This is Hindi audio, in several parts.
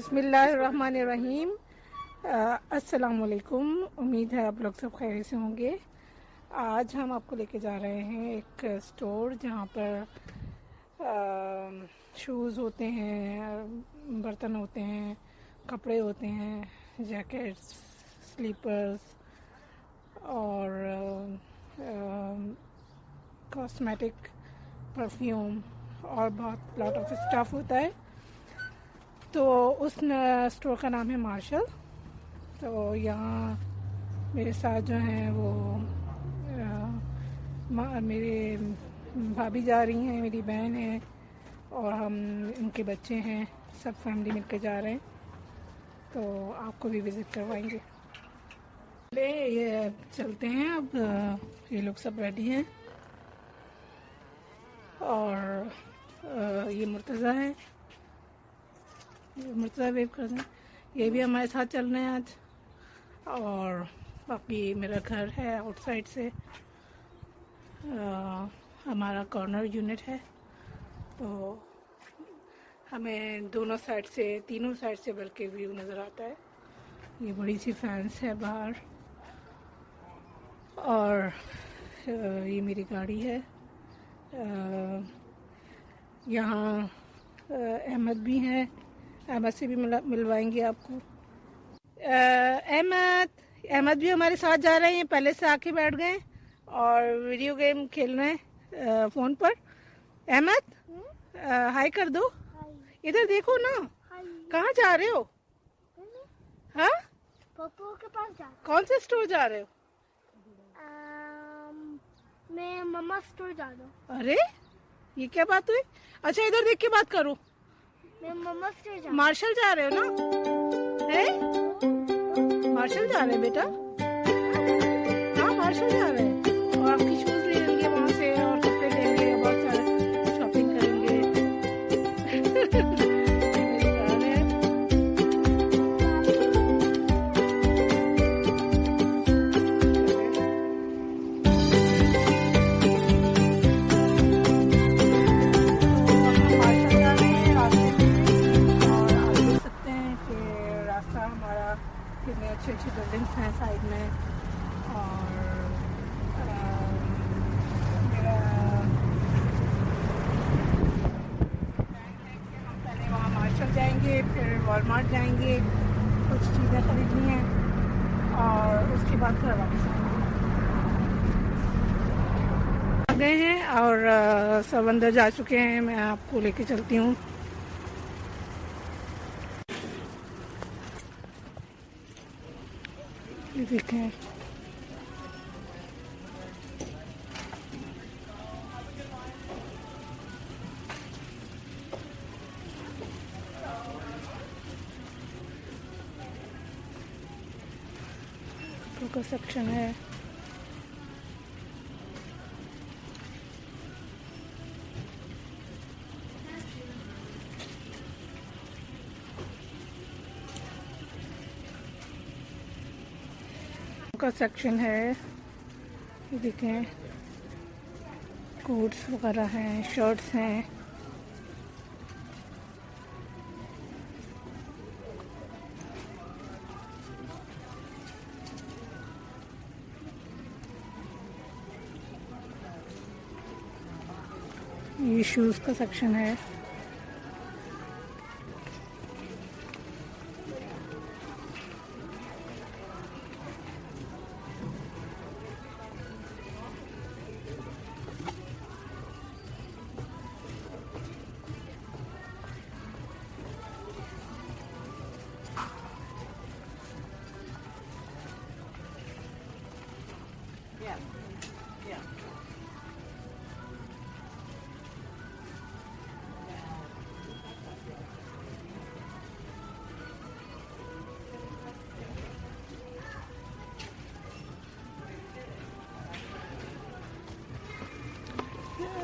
बिस्मिल्लाहिर्रहमानिर्रहीम। अस्सलामुअलैकुम। उम्मीद है आप लोग सब खैरियत से होंगे। आज हम आपको लेके जा रहे हैं एक स्टोर जहाँ पर शूज़ होते हैं, बर्तन होते हैं, कपड़े होते हैं, जैकेट्स, स्लीपर्स और कॉस्मेटिक, परफ्यूम और बहुत लॉट ऑफ स्टफ़ होता है। तो उस स्टोर का नाम है मार्शल। तो यहाँ मेरे साथ जो हैं वो मेरे भाभी जा रही हैं, मेरी बहन है और हम उनके बच्चे हैं, सब फैमिली मिलकर जा रहे हैं। तो आपको भी विज़िट करवाएंगे। ये चलते हैं अब। ये लोग सब रेडी हैं और ये मुर्तज़ा है, मुर्तज़ा वेव कर दें। ये भी हमारे साथ चल रहे हैं आज। और बाकी मेरा घर है आउटसाइड से, हमारा कॉर्नर यूनिट है। तो हमें दोनों साइड से, तीनों साइड से बल्कि व्यू नज़र आता है। ये बड़ी सी फैंस है बाहर और ये मेरी गाड़ी है। यहाँ अहमद भी हैं, अहमद से भी मिलवाएंगे आपको। अहमद भी हमारे साथ जा रहे हैं, पहले से आके बैठ गए और वीडियो गेम खेल रहे हैं फ़ोन पर। अहमद हाय कर दो, इधर देखो ना। कहाँ जा रहे हो? हाँ, पप्पू के पास जा। कौन से स्टोर जा रहे हो? मैं मम्मा स्टोर जा रहा हूँ। अरे ये क्या बात हुई? अच्छा इधर देख के बात करो। मैं मम्मा स्टोर जा। मार्शल जा रहे हो ना? है मार्शल जा रहे हैं बेटा? हाँ मार्शल जा रहे हैं और आपकी शूज ले लेंगे वहाँ से और कपड़े लेंगे, बहुत सारे शॉपिंग करेंगे। मेरी कार है। मार्शल जा रहे हैं रास्ते में और आप देख सकते हैं कि रास्ता हमारा कितने अच्छी अच्छी बिल्डिंग्स हैं साइड में। और मेरा प्लान है कि हम पहले वहाँ मार्शल जाएंगे, फिर वॉलमार्ट जाएंगे, कुछ चीज़ें खरीदनी हैं और उसके बाद फिर वापस आएंगे। आ गए हैं और सब अंदर जा चुके हैं। मैं आपको लेके चलती हूँ। ये देखें, का सेक्शन है। का सेक्शन है, ये देखें, कोट्स वगैरह हैं, शर्ट्स हैं। ये शूज़ का सेक्शन है।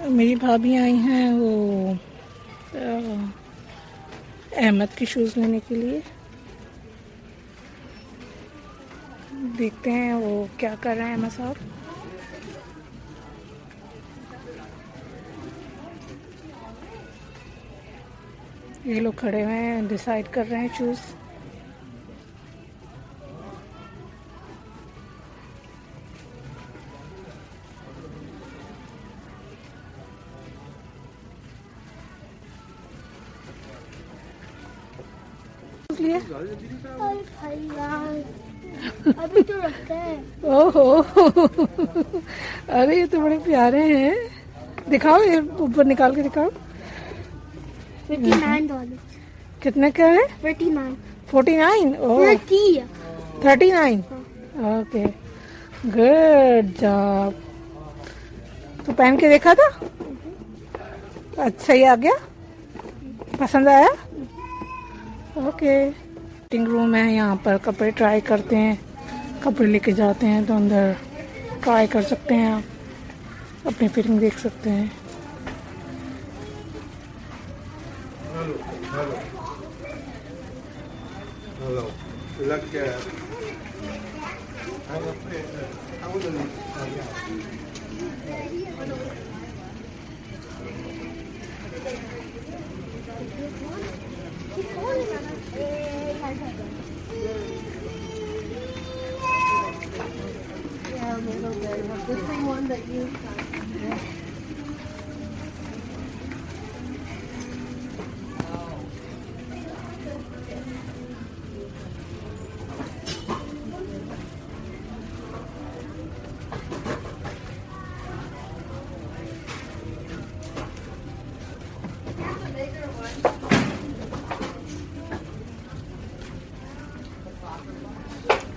मेरी भाभी आई हैं वो अहमद की शूज़ लेने के लिए। देखते हैं वो क्या कर रहे हैं अहमद साहब। ये लोग खड़े हुए हैं, डिसाइड कर रहे हैं शूज़। लिए भैया अभी तो रखते हैं। ओहो अरे ये तो बड़े प्यारे हैं। दिखाओ, ये ऊपर निकाल के दिखाओ। $59। कितने का है? 39। 49? ओह 39। Okay, good job. तो पहन के देखा था? अच्छा ही आ गया? पसंद आया? ओके। फिटिंग रूम है, यहाँ पर कपड़े ट्राई करते हैं, कपड़े लेके जाते हैं तो अंदर ट्राई कर सकते हैं, आप अपनी फिटिंग देख सकते हैं। Hello. Look at. Yeah, a little bit. Was this the one that you?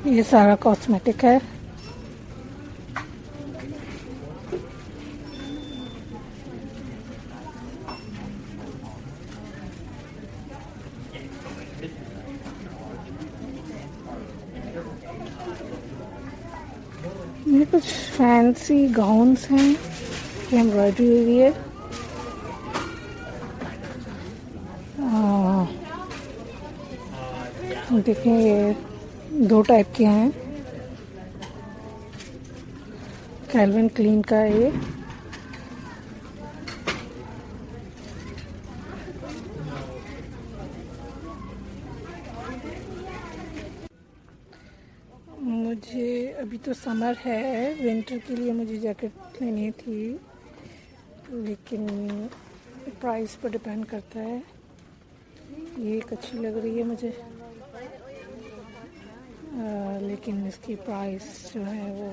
ये सारा कॉस्मेटिक है। ये कुछ फैंसी गाउन्स हैं, ये एम्ब्रॉयडरी हुई है। देखिए ये 2 टाइप के हैं। कैल्विन क्लीन का है ये। मुझे अभी तो समर है, विंटर के लिए मुझे जैकेट लेनी थी, लेकिन प्राइस पर डिपेंड करता है। ये एक अच्छी लग रही है मुझे, लेकिन इसकी प्राइस जो है वो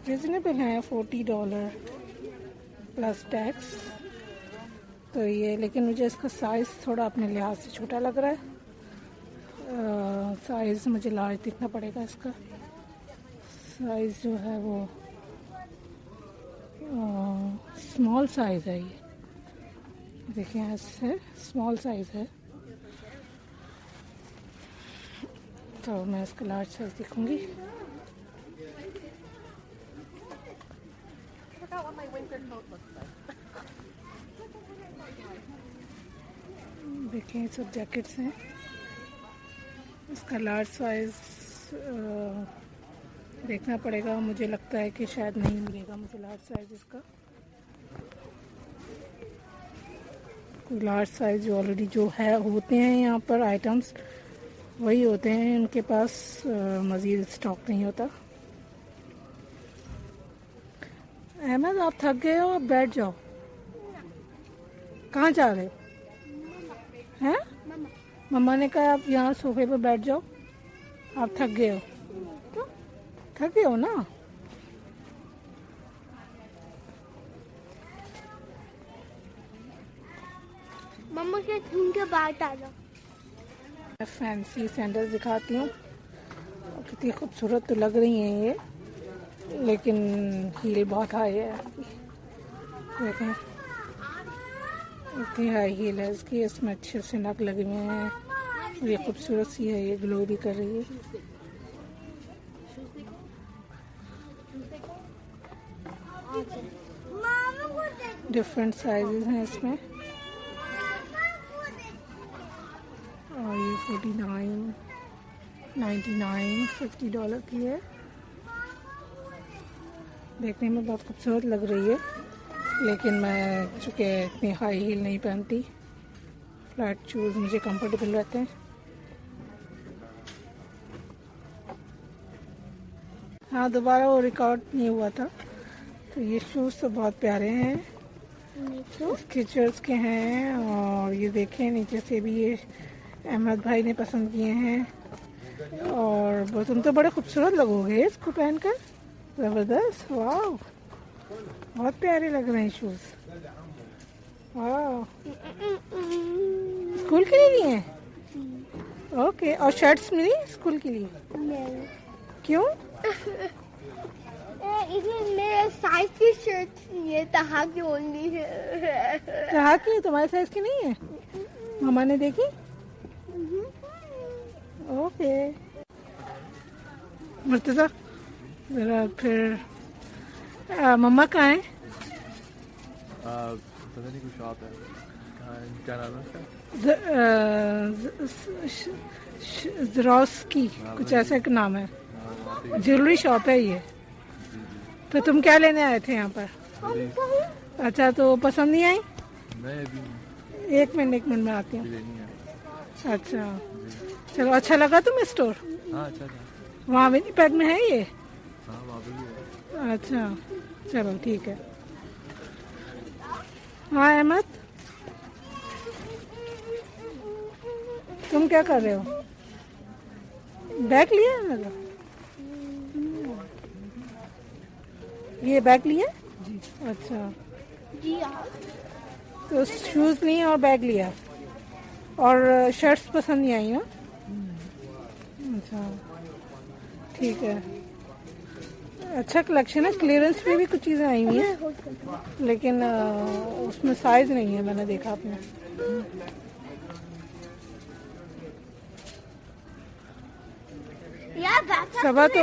रिजनेबल है, $40 प्लस टैक्स। तो ये, लेकिन मुझे इसका साइज़ थोड़ा अपने लिहाज से छोटा लग रहा है। साइज़ मुझे लार्ज दिखना पड़ेगा। इसका साइज़ जो है वो स्मॉल साइज़ है। ये देखिए ऐसे स्मॉल साइज़ है, तो मैं इसका लार्ज साइज़ दिखूंगी। देखिए सब जैकेट्स हैं, इसका लार्ज साइज़ देखना पड़ेगा। मुझे लगता है कि शायद नहीं मिलेगा मुझे लार्ज साइज़ इसका। लार्ज साइज़ जो ऑलरेडी जो है होते हैं यहाँ पर आइटम्स वही होते हैं, इनके पास मज़ीद स्टॉक नहीं होता। अहमद आप थक गए हो, आप बैठ जाओ। कहाँ जा रहे हो? हैं? मम्मा ने कहा आप यहाँ सोफे पर बैठ जाओ, आप थक गए हो। थक गए हो ना? मम्मा के घूम के बाहर डालो। फैंसी सैंडल्स दिखाती हूँ, कितनी खूबसूरत तो लग रही हैं ये, लेकिन हील बहुत हाई है। देखें इतनी हाई हील है इसकी, इसमें अच्छे से नग लगे हुए हैं। ये खूबसूरत सी है, ये ग्लो भी कर रही है। डिफरेंट साइजेस हैं इसमें, और ये 49, 99, $50 की है। देखने में बहुत खूबसूरत लग रही है, लेकिन मैं चूँकि इतनी हाई हील नहीं पहनती, फ्लैट शूज़ मुझे कंफर्टेबल रहते हैं। हाँ, दोबारा वो रिकॉर्ड नहीं हुआ था। तो ये शूज़ तो बहुत प्यारे हैं, स्केचर्स के हैं। और ये देखें नीचे से भी ये अहमद भाई ने पसंद किए हैं। और तुम तो बड़े खूबसूरत लगोगे इसको पहनकर, ज़बरदस्त। वाह, बहुत प्यारे लग रहे हैं शूज़। वाह, स्कूल के लिए लिए हैं? ओके। और शर्ट्स मिली स्कूल के लिए? क्यों? इसमें मेरे साइज की शर्ट ये तहा की ओनली है। कहा कि तुम्हारे साइज की नहीं है? मामा ने देखी? ओके। मुर्तज़ा जरा फिर मम्मा कहाँ है? पता नहीं कुछ शॉप है, क्या नाम है उसका? ज़रोस्की कुछ ऐसा एक नाम है, ज्वेलरी शॉप है ये। तो तुम क्या लेने आए थे यहाँ पर? अच्छा, तो पसंद नहीं आई? मैं अभी एक मिनट में आती हूँ। अच्छा, चलो। अच्छा लगा तुम्हें स्टोर? हाँ, अच्छा था। वहाँ विनिपेग में है ये? हाँ, वहाँ पे भी है। अच्छा, चलो ठीक है। हाँ अहमद, तुम क्या कर रहे हो? बैग लिया है मेरा? ये बैग लिया? अच्छा, जी हाँ। तो शूज़ नहीं और बैग लिया, और शर्ट्स पसंद नहीं आई ना? अच्छा, ठीक है। अच्छा कलेक्शन है। क्लियरेंस में भी कुछ चीज़ें आई हुई हैं, लेकिन उसमें साइज नहीं है, मैंने देखा आपने। सबा तो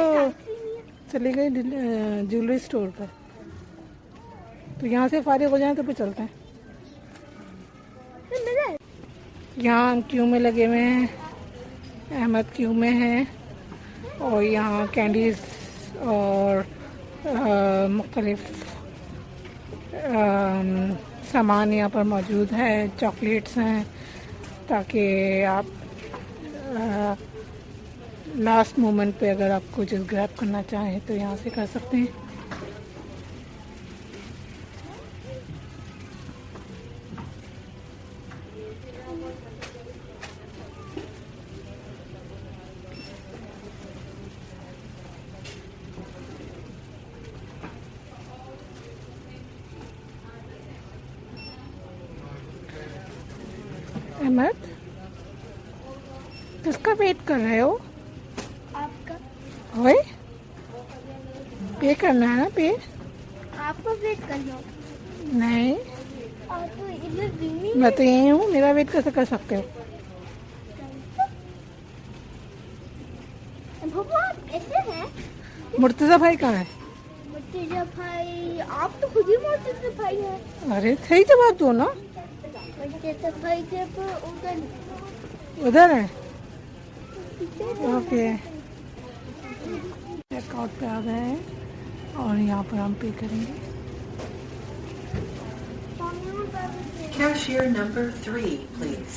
चली गई ज्वेलरी स्टोर पर, तो यहाँ से फारिग हो जाए तो फिर चलते हैं। यहाँ क्यू में लगे हुए हैं, अहमद क्यू में है। और यहाँ कैंडीज और मुख्तलिफ सामान यहाँ पर मौजूद है। चॉकलेट्स हैं, ताकि आप लास्ट मोमेंट पे अगर आप कुछ ग्रैब करना चाहें तो यहाँ से कर सकते हैं। अहमद, किसका वेट कर रहे हो? आपका। ओए, पे करना है ना? पे आपको वेट करना। नहीं, आपको इधर भी मैं तो यही हूँ, मेरा वेट कैसे कर सकते हो? भगवान ऐसे हैं। मुर्तज़ा भाई कहाँ है? मुर्तज़ा भाई, आप तो खुद ही मुर्तज़ा भाई हैं। अरे सही जवाब दो ना। मुर्तज़ा भाई के उधर उधर है? ओके। चेकआउट पे आ गए हैं और यहाँ पर हम पे करेंगे। Cashier number 3, please.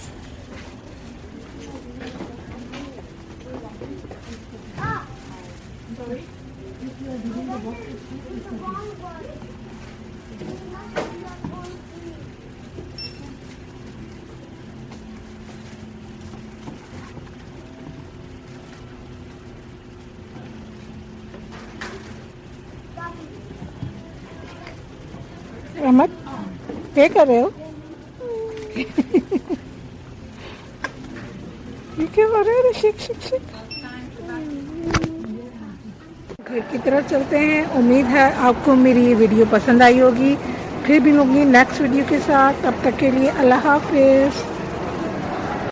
अहमद, पे कर रहे हो? ये क्या कर रहे हो? शिक शिक शिक। घर की तरफ चलते हैं। उम्मीद है आपको मेरी ये वीडियो पसंद आई होगी। फिर भी मिलूंगी नेक्स्ट वीडियो के साथ। तब तक के लिए अल्लाह हाफिज़।